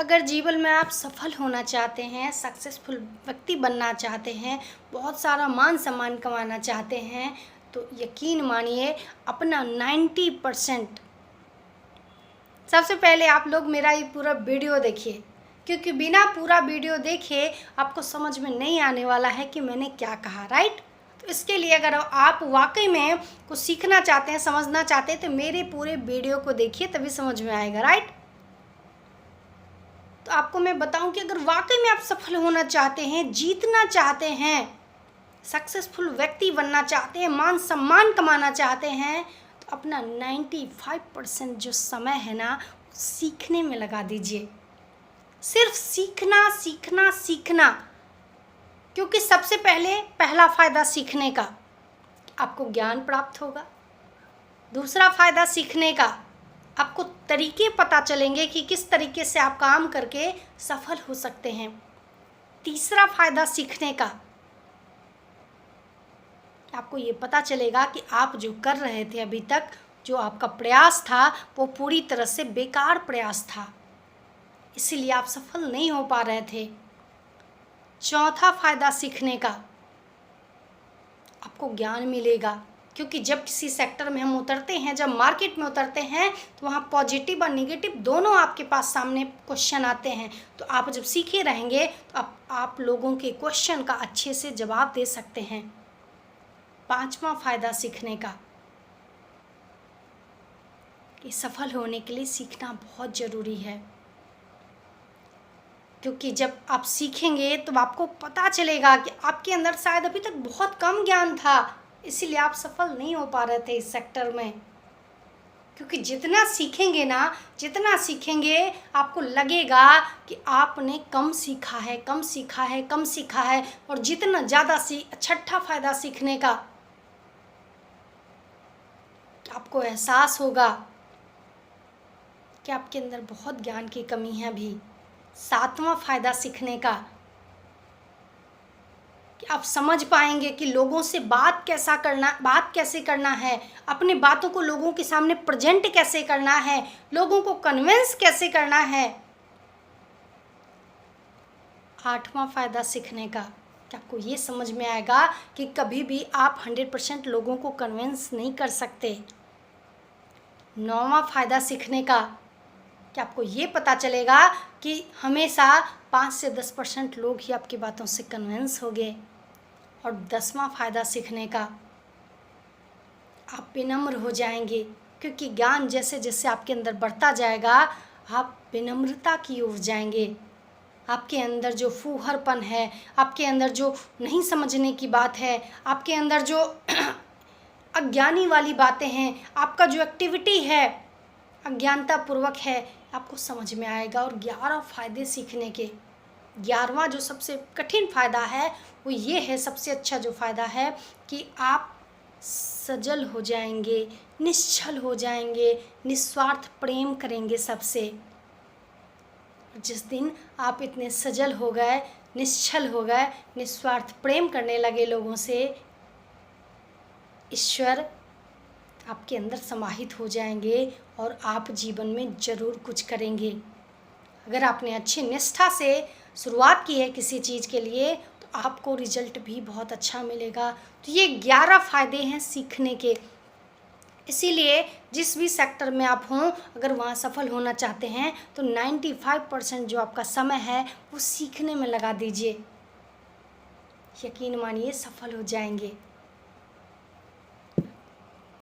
अगर जीवन में आप सफल होना चाहते हैं, सक्सेसफुल व्यक्ति बनना चाहते हैं, बहुत सारा मान सम्मान कमाना चाहते हैं, तो यकीन मानिए अपना 90% सबसे पहले आप लोग मेरा ये पूरा वीडियो देखिए, क्योंकि बिना पूरा वीडियो देखे आपको समझ में नहीं आने वाला है कि मैंने क्या कहा, राइट। तो इसके लिए अगर आप वाकई में कुछ सीखना चाहते हैं, समझना चाहते हैं, तो मेरे पूरे वीडियो को देखिए, तभी समझ में आएगा, राइट। तो आपको मैं बताऊं कि अगर वाकई में आप सफल होना चाहते हैं, जीतना चाहते हैं, सक्सेसफुल व्यक्ति बनना चाहते हैं, मान सम्मान कमाना चाहते हैं, तो अपना 95% जो समय है ना, सीखने में लगा दीजिए। सिर्फ सीखना सीखना सीखना, क्योंकि सबसे पहला फ़ायदा सीखने का, आपको ज्ञान प्राप्त होगा। दूसरा फ़ायदा सीखने का, आपको तरीके पता चलेंगे कि किस तरीके से आप काम करके सफल हो सकते हैं। तीसरा फ़ायदा सीखने का, आपको ये पता चलेगा कि आप जो कर रहे थे अभी तक, जो आपका प्रयास था, वो पूरी तरह से बेकार प्रयास था, इसीलिए आप सफल नहीं हो पा रहे थे। चौथा फ़ायदा सीखने का, आपको ज्ञान मिलेगा, क्योंकि जब किसी सेक्टर में हम उतरते हैं, जब मार्केट में उतरते हैं, तो वहाँ पॉजिटिव और नेगेटिव दोनों आपके पास सामने क्वेश्चन आते हैं। तो आप जब सीखे रहेंगे तो आप लोगों के क्वेश्चन का अच्छे से जवाब दे सकते हैं। पांचवा फ़ायदा सीखने का, कि सफल होने के लिए सीखना बहुत ज़रूरी है, क्योंकि जब आप सीखेंगे तो आपको पता चलेगा कि आपके अंदर शायद अभी तक बहुत कम ज्ञान था, इसीलिए आप सफल नहीं हो पा रहे थे इस सेक्टर में। क्योंकि जितना सीखेंगे ना, जितना सीखेंगे, आपको लगेगा कि आपने कम सीखा है, कम सीखा है, कम सीखा है। और जितना ज़्यादा छठा फ़ायदा सीखने का, आपको एहसास होगा कि आपके अंदर बहुत ज्ञान की कमी है अभी। सातवां फ़ायदा सीखने का, कि आप समझ पाएंगे कि लोगों से बात कैसे करना है, अपनी बातों को लोगों के सामने प्रेजेंट कैसे करना है, लोगों को कन्विंस कैसे करना है। आठवां फ़ायदा सीखने का, कि आपको ये समझ में आएगा कि कभी भी आप 100% लोगों को कन्विंस नहीं कर सकते। नौवां फ़ायदा सीखने का, कि आपको ये पता चलेगा कि हमेशा 5 से 10% लोग ही आपकी बातों से कन्विंस होंगे। और 10वां फ़ायदा सीखने का, आप विनम्र हो जाएंगे, क्योंकि ज्ञान जैसे जैसे आपके अंदर बढ़ता जाएगा, आप विनम्रता की ओर जाएंगे। आपके अंदर जो फूहड़पन है, आपके अंदर जो नहीं समझने की बात है, आपके अंदर जो अज्ञानी वाली बातें हैं, आपका जो एक्टिविटी है अज्ञानतापूर्वक है, आपको समझ में आएगा। और 11 फ़ायदे सीखने के, 11वां जो सबसे कठिन फ़ायदा है वो ये है, सबसे अच्छा जो फ़ायदा है, कि आप सजल हो जाएंगे, निश्चल हो जाएंगे, निस्वार्थ प्रेम करेंगे सबसे। जिस दिन आप इतने सजल हो गए, निश्चल हो गए, निस्वार्थ प्रेम करने लगे लोगों से, ईश्वर आपके अंदर समाहित हो जाएंगे और आप जीवन में ज़रूर कुछ करेंगे। अगर आपने अच्छी निष्ठा से शुरुआत की है किसी चीज़ के लिए, तो आपको रिजल्ट भी बहुत अच्छा मिलेगा। तो ये 11 फ़ायदे हैं सीखने के। इसीलिए जिस भी सेक्टर में आप हों, अगर वहाँ सफल होना चाहते हैं, तो 95% जो आपका समय है वो सीखने में लगा दीजिए। यकीन मानिए सफल हो जाएंगे।